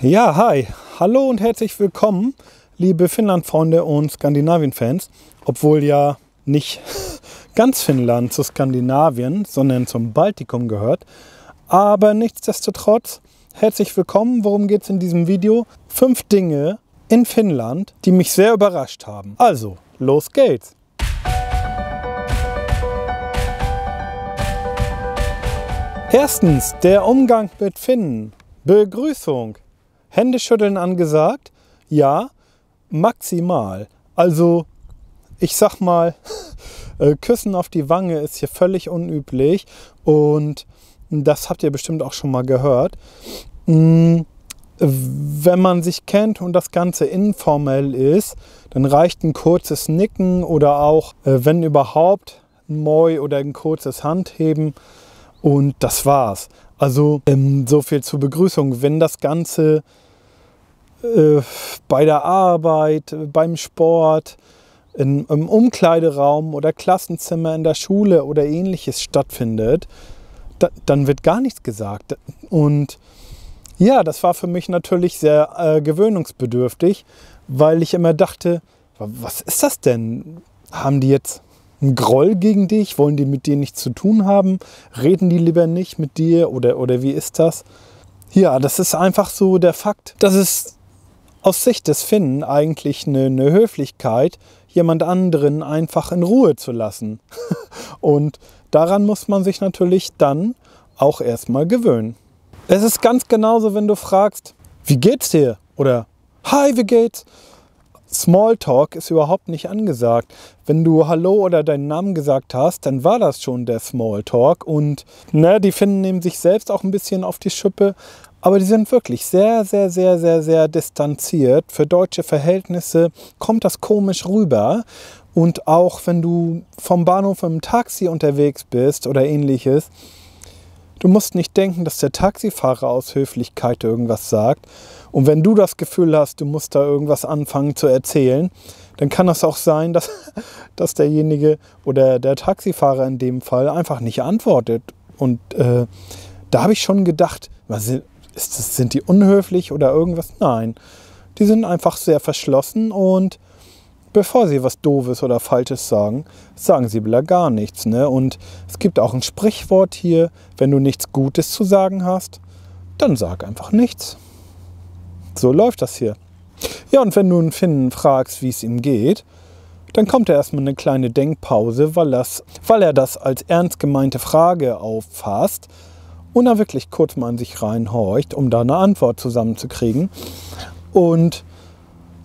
Ja, hi. Hallo und herzlich willkommen, liebe Finnland-Freunde und Skandinavien-Fans. Obwohl ja nicht ganz Finnland zu Skandinavien, sondern zum Baltikum gehört. Aber nichtsdestotrotz, herzlich willkommen. Worum geht es in diesem Video? 5 Dinge in Finnland, die mich sehr überrascht haben. Also, los geht's. Erstens, der Umgang mit Finnen. Begrüßung. Händeschütteln angesagt? Ja, maximal. Also, ich sag mal, Küssen auf die Wange ist hier völlig unüblich und das habt ihr bestimmt auch schon mal gehört. Wenn man sich kennt und das Ganze informell ist, dann reicht ein kurzes Nicken oder auch, wenn überhaupt, ein Moi oder ein kurzes Handheben und das war's. Also so viel zur Begrüßung. Wenn das Ganze bei der Arbeit, beim Sport, im Umkleideraum oder Klassenzimmer in der Schule oder ähnliches stattfindet, dann wird gar nichts gesagt. Und ja, das war für mich natürlich sehr gewöhnungsbedürftig, weil ich immer dachte, was ist das denn? Haben die jetzt einen Groll gegen dich? Wollen die mit dir nichts zu tun haben? Reden die lieber nicht mit dir? Oder wie ist das? Ja, das ist einfach so der Fakt, dass es aus Sicht des Finnen eigentlich eine Höflichkeit, jemand anderen einfach in Ruhe zu lassen. Und daran muss man sich natürlich dann auch erstmal gewöhnen. Es ist ganz genauso, wenn du fragst, wie geht's dir? Oder hi, wie geht's? Smalltalk ist überhaupt nicht angesagt. Wenn du Hallo oder deinen Namen gesagt hast, dann war das schon der Smalltalk. Und die Finnen nehmen sich selbst auch ein bisschen auf die Schippe. Aber die sind wirklich sehr, sehr, sehr, sehr, sehr distanziert. Für deutsche Verhältnisse kommt das komisch rüber. Und auch wenn du vom Bahnhof im Taxi unterwegs bist oder ähnliches, du musst nicht denken, dass der Taxifahrer aus Höflichkeit irgendwas sagt. Und wenn du das Gefühl hast, du musst da irgendwas anfangen zu erzählen, dann kann es auch sein, dass derjenige oder der Taxifahrer in dem Fall einfach nicht antwortet. Und da habe ich schon gedacht, sind die unhöflich oder irgendwas? Nein, die sind einfach sehr verschlossen und bevor sie was Doofes oder Falsches sagen, sagen sie wieder gar nichts. Ne? Und es gibt auch ein Sprichwort hier, wenn du nichts Gutes zu sagen hast, dann sag einfach nichts. So läuft das hier. Ja, und wenn du einen Finnen fragst, wie es ihm geht, dann kommt erstmal eine kleine Denkpause, weil er das als ernst gemeinte Frage auffasst und da wirklich kurz mal in sich reinhorcht, um da eine Antwort zusammenzukriegen. Und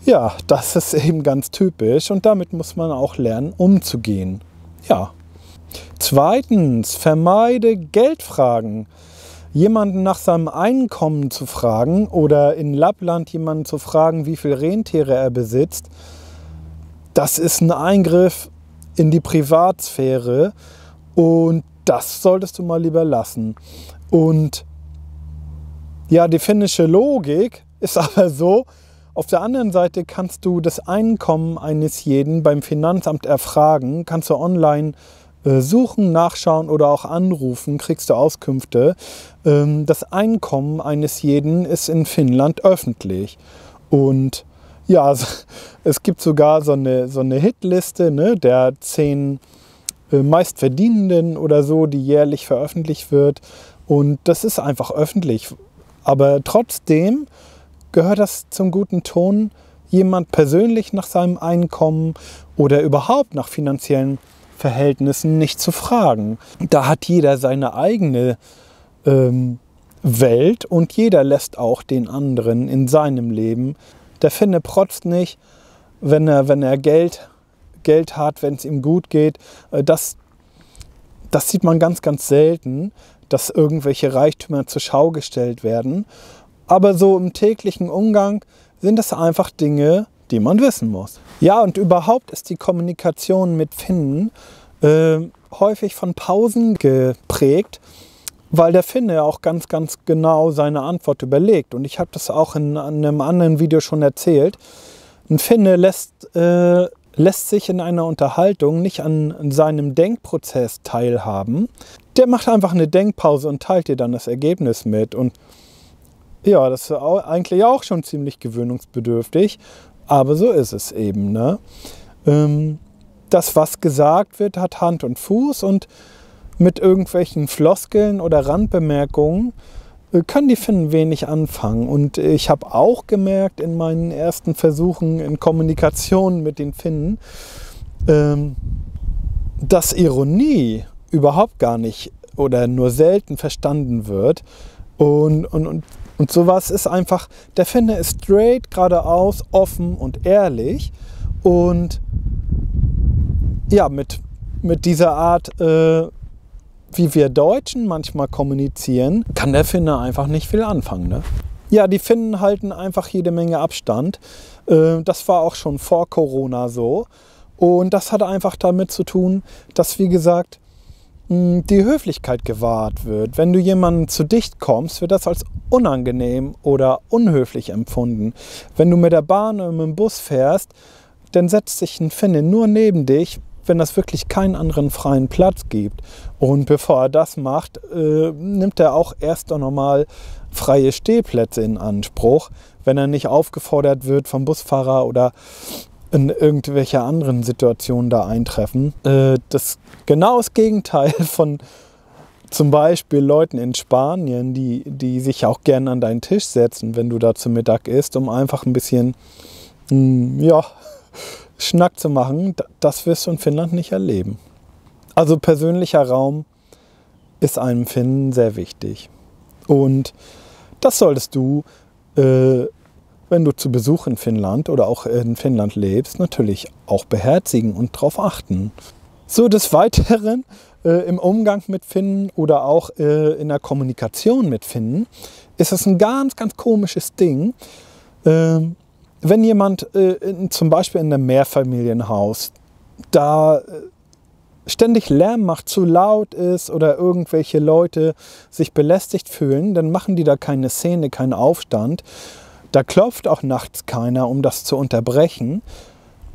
ja, das ist eben ganz typisch und damit muss man auch lernen, umzugehen. Ja. Zweitens, vermeide Geldfragen. Jemanden nach seinem Einkommen zu fragen oder in Lappland jemanden zu fragen, wie viele Rentiere er besitzt, das ist ein Eingriff in die Privatsphäre und das solltest du mal lieber lassen. Und ja, die finnische Logik ist aber so, auf der anderen Seite kannst du das Einkommen eines jeden beim Finanzamt erfragen, kannst du online suchen, nachschauen oder auch anrufen, kriegst du Auskünfte. Das Einkommen eines jeden ist in Finnland öffentlich. Und ja, es gibt sogar so eine Hitliste, ne, der 10 meistverdienenden oder so, die jährlich veröffentlicht wird. Und das ist einfach öffentlich. Aber trotzdem gehört das zum guten Ton, jemand persönlich nach seinem Einkommen oder überhaupt nach finanziellen Verhältnissen nicht zu fragen. Da hat jeder seine eigene Welt und jeder lässt auch den anderen in seinem Leben. Der Finne protzt nicht, wenn er Geld hat, wenn es ihm gut geht. Das sieht man ganz, ganz selten, dass irgendwelche Reichtümer zur Schau gestellt werden. Aber so im täglichen Umgang sind das einfach Dinge, die man wissen muss. Ja, und überhaupt ist die Kommunikation mit Finnen häufig von Pausen geprägt, weil der Finne auch ganz, ganz genau seine Antwort überlegt. Und ich habe das auch in einem anderen Video schon erzählt. Ein Finne lässt sich in einer Unterhaltung nicht an seinem Denkprozess teilhaben. Der macht einfach eine Denkpause und teilt dir dann das Ergebnis mit. Und Ja, das ist eigentlich auch schon ziemlich gewöhnungsbedürftig, aber so ist es eben, ne? Das, was gesagt wird, hat Hand und Fuß und mit irgendwelchen Floskeln oder Randbemerkungen können die Finnen wenig anfangen. Und ich habe auch gemerkt in meinen ersten Versuchen in Kommunikation mit den Finnen, dass Ironie überhaupt gar nicht oder nur selten verstanden wird. Und sowas ist einfach, der Finne ist straight, geradeaus, offen und ehrlich. Und ja, mit dieser Art, wie wir Deutschen manchmal kommunizieren, kann der Finne einfach nicht viel anfangen. Ne? Ja, die Finnen halten einfach jede Menge Abstand. Das war auch schon vor Corona so. Und das hat einfach damit zu tun, dass, wie gesagt, die Höflichkeit gewahrt wird. Wenn du jemanden zu dicht kommst, wird das als unangenehm oder unhöflich empfunden. Wenn du mit der Bahn oder mit dem Bus fährst, dann setzt sich ein Finne nur neben dich, wenn es wirklich keinen anderen freien Platz gibt. Und bevor er das macht, nimmt er auch erst noch mal freie Stehplätze in Anspruch, wenn er nicht aufgefordert wird vom Busfahrer oder in irgendwelche anderen Situationen da eintreffen. Genau das Gegenteil von zum Beispiel Leuten in Spanien, die sich auch gerne an deinen Tisch setzen, wenn du da zu Mittag isst, um einfach ein bisschen Schnack zu machen. Das wirst du in Finnland nicht erleben. Also persönlicher Raum ist einem Finnen sehr wichtig. Und das solltest du, wenn du zu Besuch in Finnland oder auch in Finnland lebst, natürlich auch beherzigen und darauf achten. So, des Weiteren im Umgang mit Finnen oder auch in der Kommunikation mit Finnen ist es ein ganz, ganz komisches Ding. Wenn jemand zum Beispiel in einem Mehrfamilienhaus da ständig Lärm macht, zu laut ist oder irgendwelche Leute sich belästigt fühlen, dann machen die da keine Szene, keinen Aufstand. Da klopft auch nachts keiner, um das zu unterbrechen.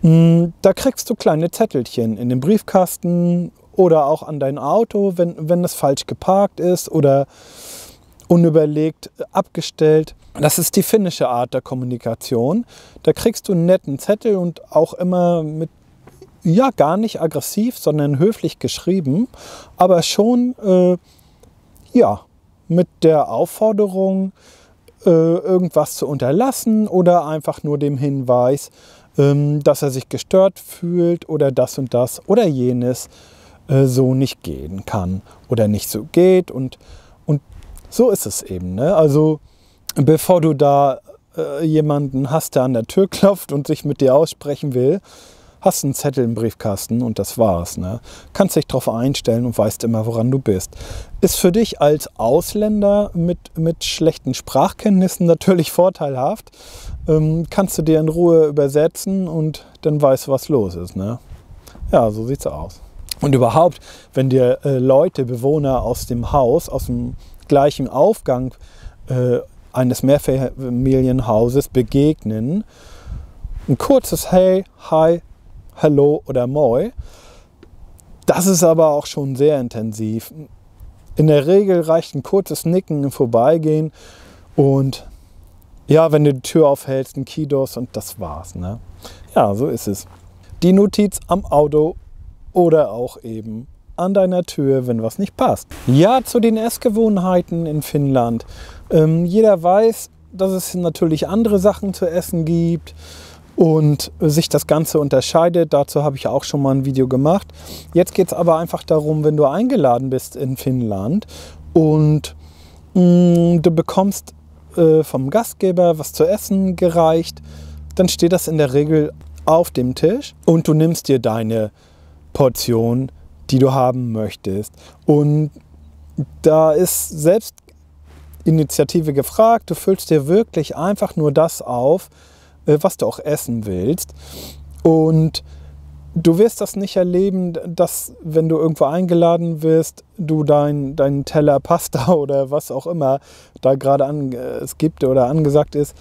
Da kriegst du kleine Zettelchen in den Briefkasten oder auch an dein Auto, wenn es falsch geparkt ist oder unüberlegt abgestellt. Das ist die finnische Art der Kommunikation. Da kriegst du einen netten Zettel und auch immer mit, ja, gar nicht aggressiv, sondern höflich geschrieben, aber schon mit der Aufforderung, irgendwas zu unterlassen oder einfach nur dem Hinweis, dass er sich gestört fühlt oder das und das oder jenes so nicht gehen kann oder nicht so geht. Und so ist es eben. Ne? Also bevor du da jemanden hast, der an der Tür klopft und sich mit dir aussprechen will, hast einen Zettel im Briefkasten und das war's. Ne? Kannst dich darauf einstellen und weißt immer, woran du bist. Ist für dich als Ausländer mit schlechten Sprachkenntnissen natürlich vorteilhaft. Kannst du dir in Ruhe übersetzen und dann weißt du, was los ist. Ne? Ja, so sieht's aus. Und überhaupt, wenn dir Bewohner aus dem Haus, aus dem gleichen Aufgang eines Mehrfamilienhauses begegnen, ein kurzes Hey, Hi, Hallo oder Moi, das ist aber auch schon sehr intensiv. In der Regel reicht ein kurzes Nicken im Vorbeigehen und ja, wenn du die Tür aufhältst, ein Kidos und das war's. Ne? Ja, so ist es. Die Notiz am Auto oder auch eben an deiner Tür, wenn was nicht passt. Ja, zu den Essgewohnheiten in Finnland. Jeder weiß, dass es natürlich andere Sachen zu essen gibt und sich das Ganze unterscheidet. Dazu habe ich auch schon mal ein Video gemacht. Jetzt geht es aber einfach darum, wenn du eingeladen bist in Finnland und du bekommst vom Gastgeber was zu essen gereicht, dann steht das in der Regel auf dem Tisch und du nimmst dir deine Portion, die du haben möchtest. Und da ist Selbstinitiative gefragt. Du füllst dir wirklich einfach nur das auf, was du auch essen willst. Und du wirst das nicht erleben, dass, wenn du irgendwo eingeladen wirst, du deinen Teller Pasta oder was auch immer da gerade es gibt oder angesagt ist,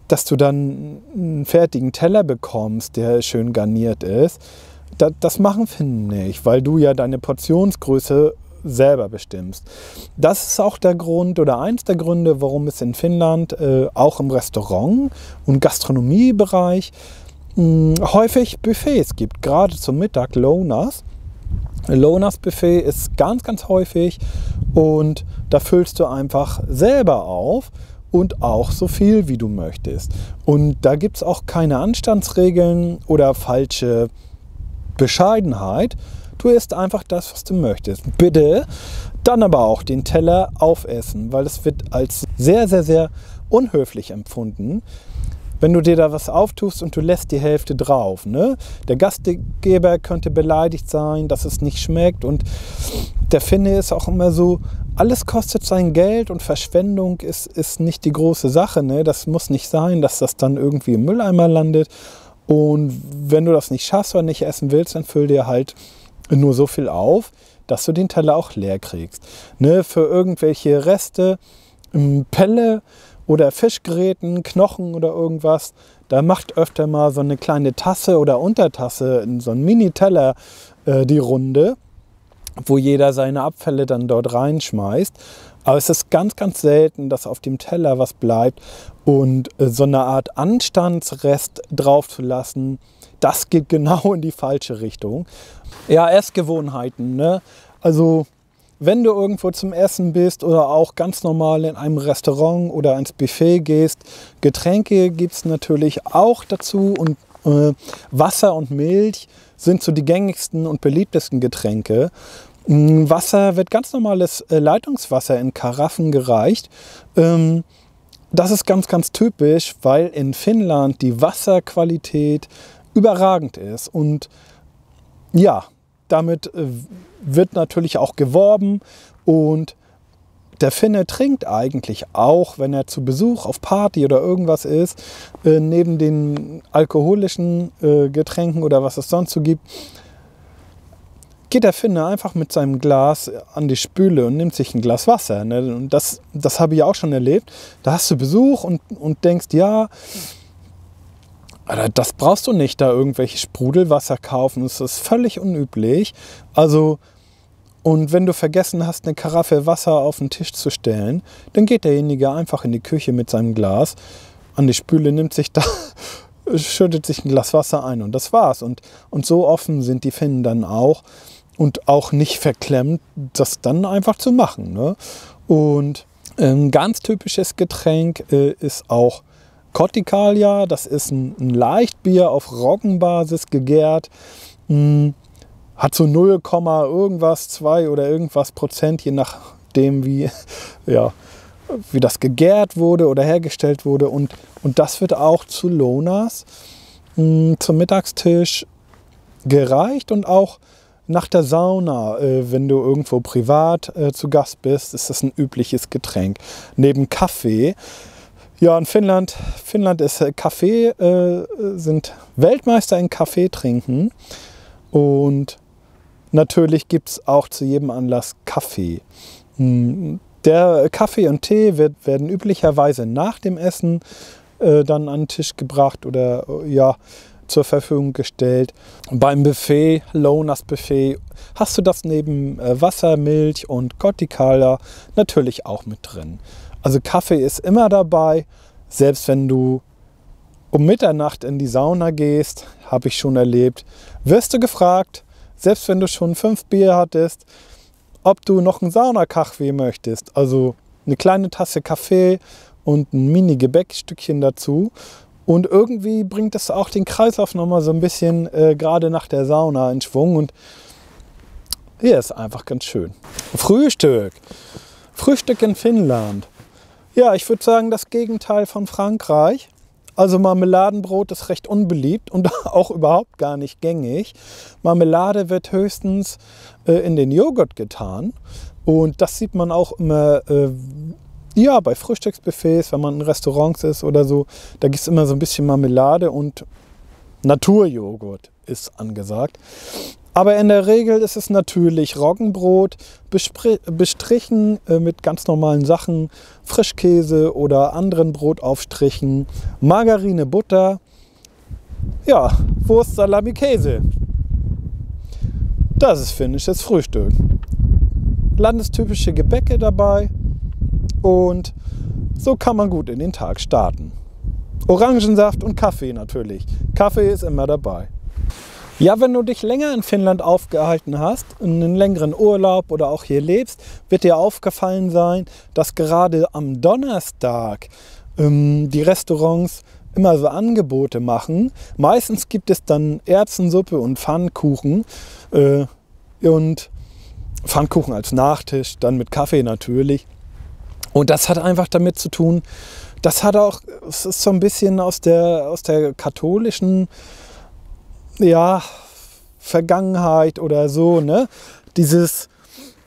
dass du dann einen fertigen Teller bekommst, der schön garniert ist. Das machen Finnen nicht, weil du ja deine Portionsgröße selber bestimmst. Das ist auch der Grund oder eins der Gründe, warum es in Finnland auch im Restaurant- und Gastronomiebereich häufig Buffets gibt, gerade zum Mittag Lounas. Lounas-Buffet ist ganz, ganz häufig und da füllst du einfach selber auf und auch so viel, wie du möchtest. Und da gibt es auch keine Anstandsregeln oder falsche Bescheidenheit. Du isst einfach das, was du möchtest. Bitte dann aber auch den Teller aufessen, weil es wird als sehr, sehr, sehr unhöflich empfunden, wenn du dir da was auftust und du lässt die Hälfte drauf. Ne? Der Gastgeber könnte beleidigt sein, dass es nicht schmeckt. Und der Finne ist auch immer so, alles kostet sein Geld und Verschwendung ist nicht die große Sache. Ne? Das muss nicht sein, dass das dann irgendwie im Mülleimer landet. Und wenn du das nicht schaffst oder nicht essen willst, dann füll dir halt nur so viel auf, dass du den Teller auch leer kriegst. Ne? Für irgendwelche Reste, Pelle oder Fischgräten, Knochen oder irgendwas, da macht öfter mal so eine kleine Tasse oder Untertasse in so einen Mini-Teller die Runde, wo jeder seine Abfälle dann dort reinschmeißt. Aber es ist ganz, ganz selten, dass auf dem Teller was bleibt und so eine Art Anstandsrest drauf zu lassen, das geht genau in die falsche Richtung. Ja, Essgewohnheiten, ne? Also wenn du irgendwo zum Essen bist oder auch ganz normal in einem Restaurant oder ins Buffet gehst, Getränke gibt es natürlich auch dazu und Wasser und Milch sind so die gängigsten und beliebtesten Getränke. Wasser wird ganz normales Leitungswasser in Karaffen gereicht. Das ist ganz, ganz typisch, weil in Finnland die Wasserqualität überragend ist und ja, damit wird natürlich auch geworben und der Finne trinkt eigentlich auch, wenn er zu Besuch auf Party oder irgendwas ist, neben den alkoholischen Getränken oder was es sonst so gibt, geht der Finne einfach mit seinem Glas an die Spüle und nimmt sich ein Glas Wasser. Ne? Und das habe ich auch schon erlebt. Da hast du Besuch und denkst, ja, das brauchst du nicht, da irgendwelche Sprudelwasser kaufen. Das ist völlig unüblich. Also, und wenn du vergessen hast, eine Karaffe Wasser auf den Tisch zu stellen, dann geht derjenige einfach in die Küche mit seinem Glas an die Spüle, nimmt sich da, schüttet sich ein Glas Wasser ein und das war's. Und so offen sind die Finnen dann auch und auch nicht verklemmt, das dann einfach zu machen. Ne? Und ein ganz typisches Getränk ist auch Kottikalja, das ist ein Leichtbier auf Roggenbasis gegärt, hat so 0, irgendwas, 2 oder irgendwas Prozent, je nachdem wie das gegärt wurde oder hergestellt wurde. Und das wird auch zu Lounas zum Mittagstisch gereicht und auch nach der Sauna, wenn du irgendwo privat zu Gast bist, ist das ein übliches Getränk. Neben Kaffee. Ja, in Finnland ist Kaffee, sind Weltmeister in Kaffee trinken und natürlich gibt es auch zu jedem Anlass Kaffee. Der Kaffee und Tee werden üblicherweise nach dem Essen dann an den Tisch gebracht oder zur Verfügung gestellt. Beim Buffet, Lounas Buffet, hast du das neben Wasser, Milch und Kottikalja natürlich auch mit drin. Also Kaffee ist immer dabei, selbst wenn du um Mitternacht in die Sauna gehst, habe ich schon erlebt, wirst du gefragt, selbst wenn du schon 5 Bier hattest, ob du noch einen Saunakaffee möchtest. Also eine kleine Tasse Kaffee und ein Mini-Gebäckstückchen dazu. Und irgendwie bringt es auch den Kreislauf nochmal so ein bisschen gerade nach der Sauna in Schwung. Und hier ist einfach ganz schön. Frühstück in Finnland. Ja, ich würde sagen, das Gegenteil von Frankreich. Also Marmeladenbrot ist recht unbeliebt und auch überhaupt gar nicht gängig. Marmelade wird höchstens in den Joghurt getan. Und das sieht man auch immer bei Frühstücksbuffets, wenn man in Restaurants ist oder so. Da gibt es immer so ein bisschen Marmelade und Naturjoghurt ist angesagt. Aber in der Regel ist es natürlich Roggenbrot, bestrichen mit ganz normalen Sachen, Frischkäse oder anderen Brotaufstrichen, Margarine, Butter, Wurst, Salami, Käse. Das ist finnisches Frühstück. landestypische Gebäcke dabei und so kann man gut in den Tag starten. Orangensaft und Kaffee natürlich. Kaffee ist immer dabei. Ja, wenn du dich länger in Finnland aufgehalten hast, einen längeren Urlaub oder auch hier lebst, wird dir aufgefallen sein, dass gerade am Donnerstag die Restaurants immer so Angebote machen. Meistens gibt es dann Erbsensuppe und Pfannkuchen und Pfannkuchen als Nachtisch, dann mit Kaffee natürlich. Und das hat einfach damit zu tun, es ist so ein bisschen aus der katholischen Vergangenheit oder so, ne?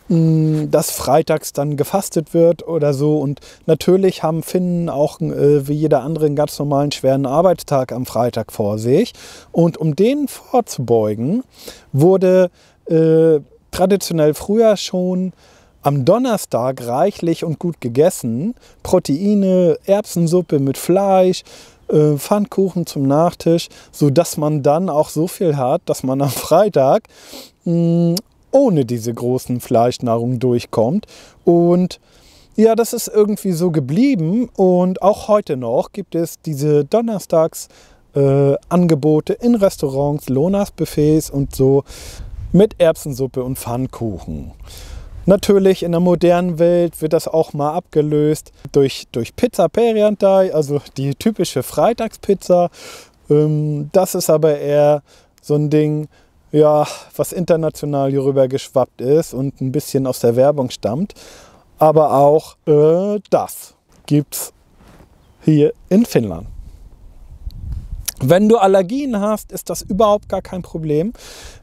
Dass freitags dann gefastet wird oder so. Und natürlich haben Finnen auch wie jeder andere einen ganz normalen schweren Arbeitstag am Freitag vor sich. Und um den vorzubeugen, wurde traditionell früher schon am Donnerstag reichlich und gut gegessen. Proteine, Erbsensuppe mit Fleisch, Pfannkuchen zum Nachtisch, sodass man dann auch so viel hat, dass man am Freitag ohne diese großen Fleischnahrung durchkommt. Und ja, das ist irgendwie so geblieben. Und auch heute noch gibt es diese Donnerstags-Angebote in Restaurants, Lonas-Buffets und so mit Erbsensuppe und Pfannkuchen. Natürlich in der modernen Welt wird das auch mal abgelöst durch Pizza Perjantai, also die typische Freitagspizza. Das ist aber eher so ein Ding, ja, was international hier rüber geschwappt ist und ein bisschen aus der Werbung stammt. Aber auch das gibt's hier in Finnland. Wenn du Allergien hast, ist das überhaupt gar kein Problem.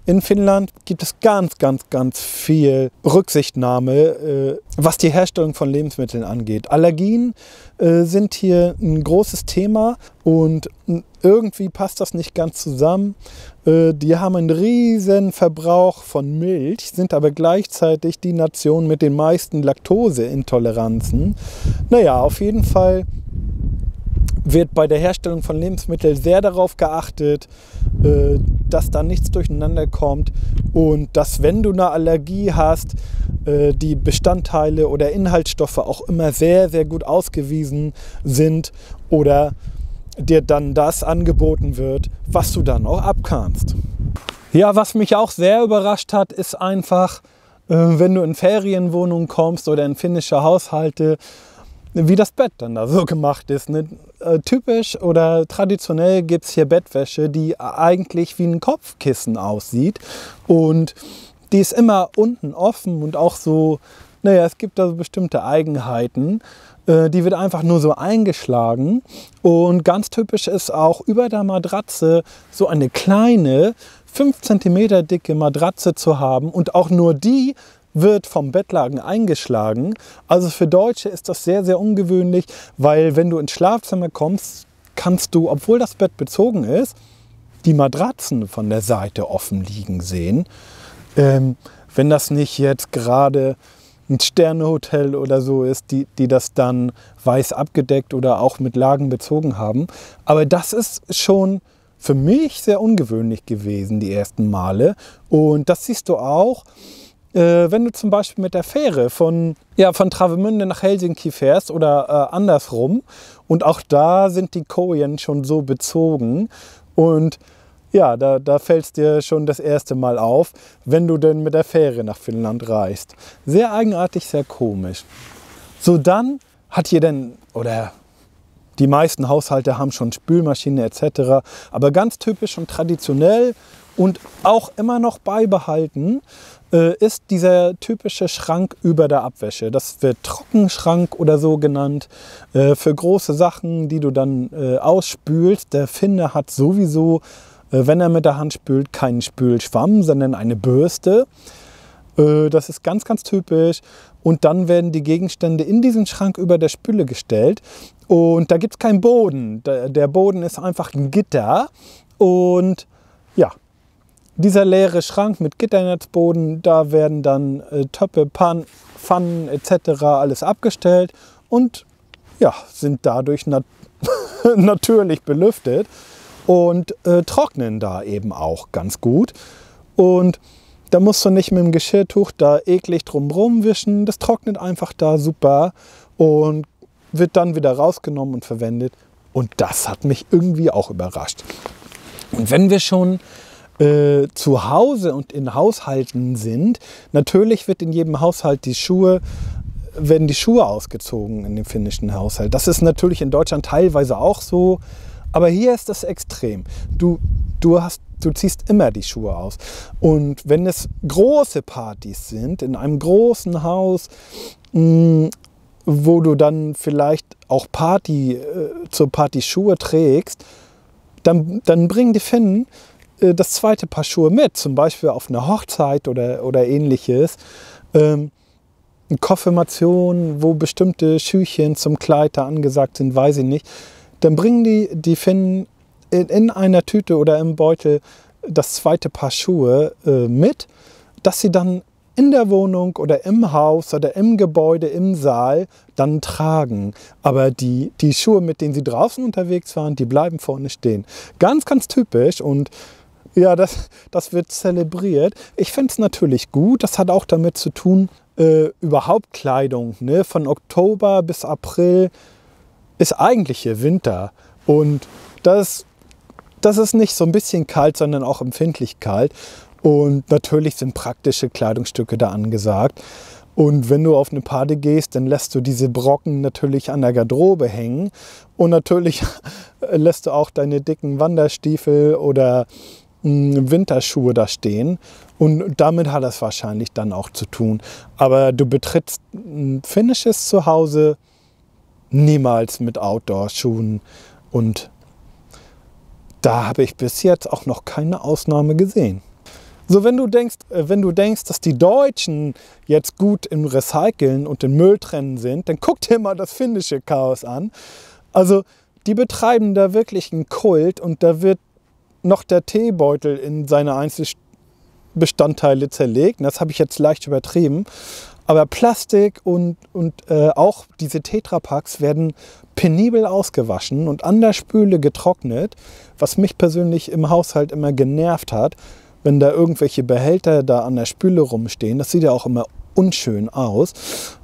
In Finnland gibt es ganz, ganz, ganz viel Rücksichtnahme, was die Herstellung von Lebensmitteln angeht. Allergien sind hier ein großes Thema und irgendwie passt das nicht ganz zusammen. Die haben einen riesen Verbrauch von Milch, sind aber gleichzeitig die Nation mit den meisten Laktoseintoleranzen. Naja, auf jeden Fall wird bei der Herstellung von Lebensmitteln sehr darauf geachtet, dass da nichts durcheinander kommt und dass, wenn du eine Allergie hast, die Bestandteile oder Inhaltsstoffe auch immer sehr, sehr gut ausgewiesen sind oder dir dann das angeboten wird, was du dann auch abkannst. Ja, was mich auch sehr überrascht hat, ist einfach, wenn du in Ferienwohnungen kommst oder in finnische Haushalte, wie das Bett dann da so gemacht ist. Ne? Typisch oder traditionell gibt es hier Bettwäsche, die eigentlich wie ein Kopfkissen aussieht. Und die ist immer unten offen und auch so, naja, es gibt da so bestimmte Eigenheiten. Die wird einfach nur so eingeschlagen. Und ganz typisch ist auch über der Matratze so eine kleine, 5 cm dicke Matratze zu haben. Und auch nur die wird vom Bettlaken eingeschlagen. Also für Deutsche ist das sehr, sehr ungewöhnlich, weil wenn du ins Schlafzimmer kommst, kannst du, obwohl das Bett bezogen ist, die Matratzen von der Seite offen liegen sehen. Wenn das nicht jetzt gerade ein Sternehotel oder so ist, die das dann weiß abgedeckt oder auch mit Lagen bezogen haben. Aber das ist schon für mich sehr ungewöhnlich gewesen, die ersten Male. Und das siehst du auch, wenn du zum Beispiel mit der Fähre von Travemünde nach Helsinki fährst oder andersrum. Und auch da sind die Kojen schon so bezogen. Und ja, da fällt es dir schon das erste Mal auf, wenn du denn mit der Fähre nach Finnland reist. Sehr eigenartig, sehr komisch. So, dann hat hier denn, oder die meisten Haushalte haben schon Spülmaschine etc. Aber ganz typisch und traditionell und auch immer noch beibehalten ist dieser typische Schrank über der Abwäsche. Das wird Trockenschrank oder so genannt. Für große Sachen, die du dann ausspülst. Der Finne hat sowieso, wenn er mit der Hand spült, keinen Spülschwamm, sondern eine Bürste. Das ist ganz, ganz typisch. Und dann werden die Gegenstände in diesen Schrank über der Spüle gestellt. Und da gibt es keinen Boden. Der Boden ist einfach ein Gitter. Und ja, dieser leere Schrank mit Gitternetzboden, da werden dann Töpfe, Pfannen etc. alles abgestellt und ja, sind dadurch natürlich belüftet und trocknen da eben auch ganz gut. Und Da musst du nicht mit dem Geschirrtuch da eklig drumrum wischen. Das trocknet einfach da super und wird dann wieder rausgenommen und verwendet. Und das hat mich irgendwie auch überrascht. Und wenn wir schon zu Hause und in Haushalten sind, natürlich wird in jedem Haushalt werden die Schuhe ausgezogen in dem finnischen Haushalt. Das ist natürlich in Deutschland teilweise auch so, aber hier ist das extrem. Du ziehst immer die Schuhe aus. Und wenn es große Partys sind, in einem großen Haus, wo du dann vielleicht auch zur Party Schuhe trägst, dann bringen die Finnen das zweite Paar Schuhe mit, zum Beispiel auf einer Hochzeit oder ähnliches. Konfirmation, wo bestimmte Schüchen zum Kleid da angesagt sind, weiß ich nicht. Dann bringen die Finnen in einer Tüte oder im Beutel das zweite Paar Schuhe mit, dass sie dann in der Wohnung oder im Haus oder im Gebäude, im Saal dann tragen. Aber die Schuhe, mit denen sie draußen unterwegs waren, die bleiben vorne stehen. Ganz, ganz typisch und ja, das wird zelebriert. Ich finde es natürlich gut. Das hat auch damit zu tun, überhaupt Kleidung. Ne? Von Oktober bis April ist eigentlich hier Winter. Und das ist nicht so ein bisschen kalt, sondern auch empfindlich kalt. Und natürlich sind praktische Kleidungsstücke da angesagt. Und wenn du auf eine Party gehst, dann lässt du diese Brocken natürlich an der Garderobe hängen. Und natürlich lässt du auch deine dicken Wanderstiefel oder Winterschuhe da stehen. Und damit hat das wahrscheinlich dann auch zu tun. Aber du betrittst ein finnisches Zuhause niemals mit Outdoor-Schuhen. Und da habe ich bis jetzt auch noch keine Ausnahme gesehen. So, wenn du denkst, dass die Deutschen jetzt gut im Recyceln und im Mülltrennen sind, dann guck dir mal das finnische Chaos an. Also, die betreiben da wirklich einen Kult und da wird noch der Teebeutel in seine Einzelbestandteile zerlegt. Das habe ich jetzt leicht übertrieben. Aber Plastik und auch diese Tetrapacks werden penibel ausgewaschen und an der Spüle getrocknet, was mich persönlich im Haushalt immer genervt hat, wenn da irgendwelche Behälter da an der Spüle rumstehen. Das sieht ja auch immer unschön aus.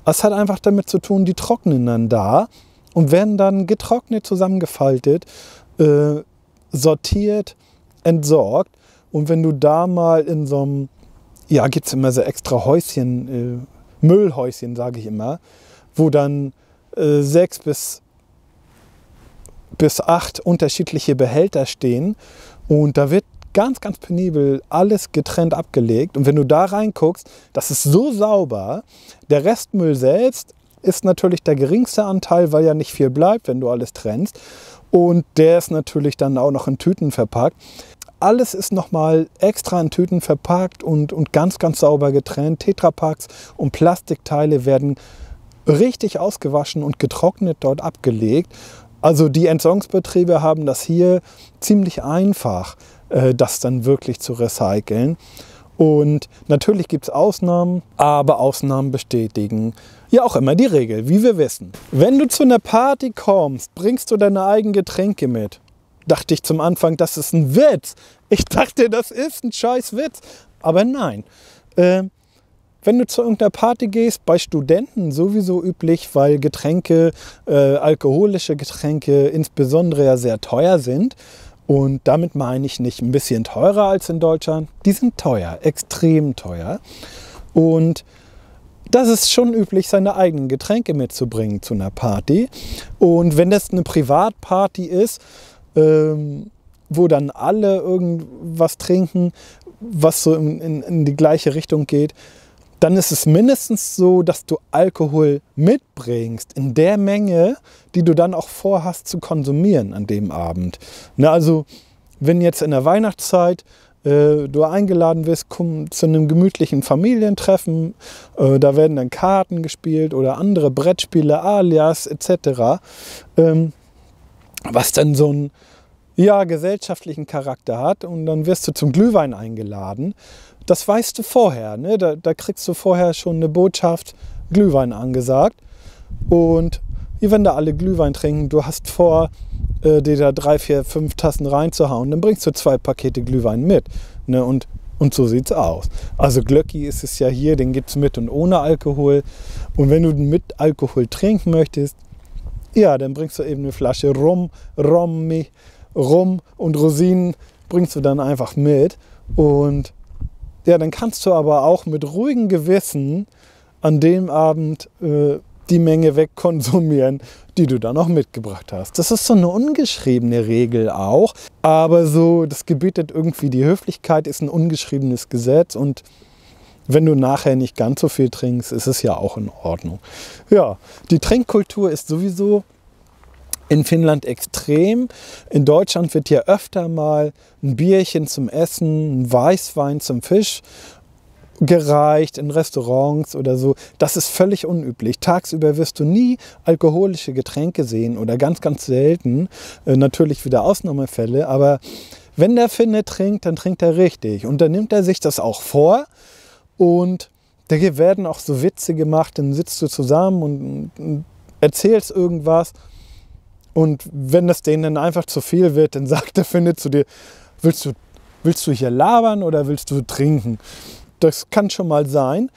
Es hat einfach damit zu tun, die trocknen dann da und werden dann getrocknet, zusammengefaltet, sortiert, entsorgt. Und wenn du da mal in so einem, ja, gibt es immer so extra Häuschen, Müllhäuschen, sage ich immer, wo dann 6 bis 8 unterschiedliche Behälter stehen und da wird ganz, ganz penibel alles getrennt abgelegt. Und wenn du da reinguckst, das ist so sauber. Der Restmüll selbst ist natürlich der geringste Anteil, weil ja nicht viel bleibt, wenn du alles trennst. Und der ist natürlich dann auch noch in Tüten verpackt. Alles ist nochmal extra in Tüten verpackt und ganz, ganz sauber getrennt. Tetrapacks und Plastikteile werden richtig ausgewaschen und getrocknet dort abgelegt. Also die Entsorgungsbetriebe haben das hier ziemlich einfach, das dann wirklich zu recyceln. Und natürlich gibt es Ausnahmen, aber Ausnahmen bestätigen ja auch immer die Regel, wie wir wissen. Wenn du zu einer Party kommst, bringst du deine eigenen Getränke mit. Dachte ich zum Anfang, das ist ein Witz. Ich dachte, das ist ein scheiß Witz. Aber nein. Wenn du zu irgendeiner Party gehst, bei Studenten sowieso üblich, weil Getränke, alkoholische Getränke insbesondere ja sehr teuer sind. Und damit meine ich nicht ein bisschen teurer als in Deutschland. Die sind teuer, extrem teuer. Und das ist schon üblich, seine eigenen Getränke mitzubringen zu einer Party. Und wenn das eine Privatparty ist, wo dann alle irgendwas trinken, was so in die gleiche Richtung geht, dann ist es mindestens so, dass du Alkohol mitbringst in der Menge, die du dann auch vorhast zu konsumieren an dem Abend. Na, also wenn jetzt in der Weihnachtszeit du eingeladen wirst, komm zu einem gemütlichen Familientreffen, da werden dann Karten gespielt oder andere Brettspiele, Alias etc., was dann so einen gesellschaftlichen Charakter hat und dann wirst du zum Glühwein eingeladen. Das weißt du vorher, ne? Da kriegst du vorher schon eine Botschaft, Glühwein angesagt. Und wenn da alle Glühwein trinken, du hast vor, dir da 3, 4, 5 Tassen reinzuhauen, dann bringst du 2 Pakete Glühwein mit. Ne? Und Und so sieht's aus. Also Glöggi ist es ja hier, den gibt es mit und ohne Alkohol. Und wenn du den mit Alkohol trinken möchtest, ja, dann bringst du eben eine Flasche Rum und Rosinen bringst du dann einfach mit. Und ja, dann kannst du aber auch mit ruhigem Gewissen an dem Abend die Menge wegkonsumieren, die du dann auch mitgebracht hast. Das ist so eine ungeschriebene Regel auch, aber so, das gebietet irgendwie die Höflichkeit, ist ein ungeschriebenes Gesetz und wenn du nachher nicht ganz so viel trinkst, ist es ja auch in Ordnung. Ja, die Trinkkultur ist sowieso in Finnland extrem. In Deutschland wird hier öfter mal ein Bierchen zum Essen, ein Weißwein zum Fisch gereicht in Restaurants oder so. Das ist völlig unüblich. Tagsüber wirst du nie alkoholische Getränke sehen oder ganz, ganz selten. Natürlich wieder Ausnahmefälle, aber wenn der Finne trinkt, dann trinkt er richtig. Und dann nimmt er sich das auch vor und da werden auch so Witze gemacht, dann sitzt du zusammen und erzählst irgendwas und wenn das denen dann einfach zu viel wird, dann sagt der Finne zu dir, willst du hier labern oder willst du trinken? Das kann schon mal sein,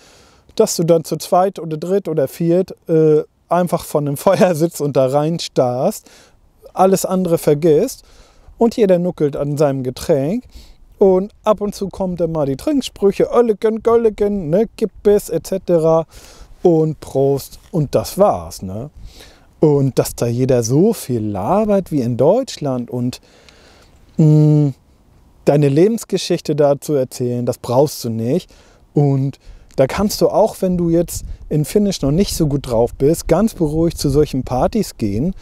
dass du dann zu zweit oder dritt oder viert einfach vor einem Feuer sitzt und da reinstarrst, alles andere vergisst und jeder nuckelt an seinem Getränk und ab und zu kommen dann mal die Trinksprüche, Ölleken, Gölleken, ne, Gippes etc. und Prost und das war's. Ne? Und dass da jeder so viel labert wie in Deutschland und deine Lebensgeschichte dazu erzählen, das brauchst du nicht. Und da kannst du auch, wenn du jetzt in Finnisch noch nicht so gut drauf bist, ganz beruhigt zu solchen Partys gehen.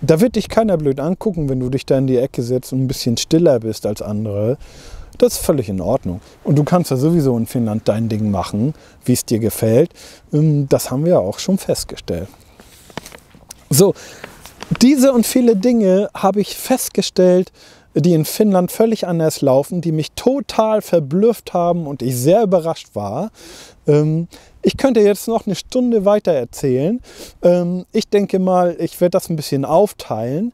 Da wird dich keiner blöd angucken, wenn du dich da in die Ecke setzt und ein bisschen stiller bist als andere. Das ist völlig in Ordnung. Und du kannst ja sowieso in Finnland dein Ding machen, wie es dir gefällt. Das haben wir auch schon festgestellt. So, diese und viele Dinge habe ich festgestellt, die in Finnland völlig anders laufen, die mich total verblüfft haben und ich sehr überrascht war. Ich könnte jetzt noch eine Stunde weiter erzählen. Ich denke mal, ich werde das ein bisschen aufteilen.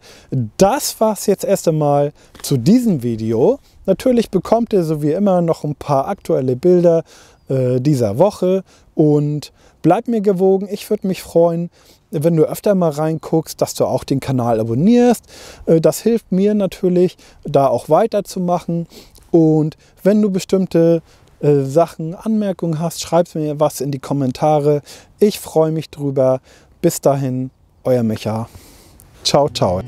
Das war es jetzt erst einmal zu diesem Video. Natürlich bekommt ihr so wie immer noch ein paar aktuelle Bilder dieser Woche und bleibt mir gewogen. Ich würde mich freuen, wenn du öfter mal reinguckst, dass du auch den Kanal abonnierst. Das hilft mir natürlich, da auch weiterzumachen. Und wenn du bestimmte Sachen, Anmerkungen hast, schreib mir was in die Kommentare. Ich freue mich drüber. Bis dahin, euer Micha. Ciao, ciao.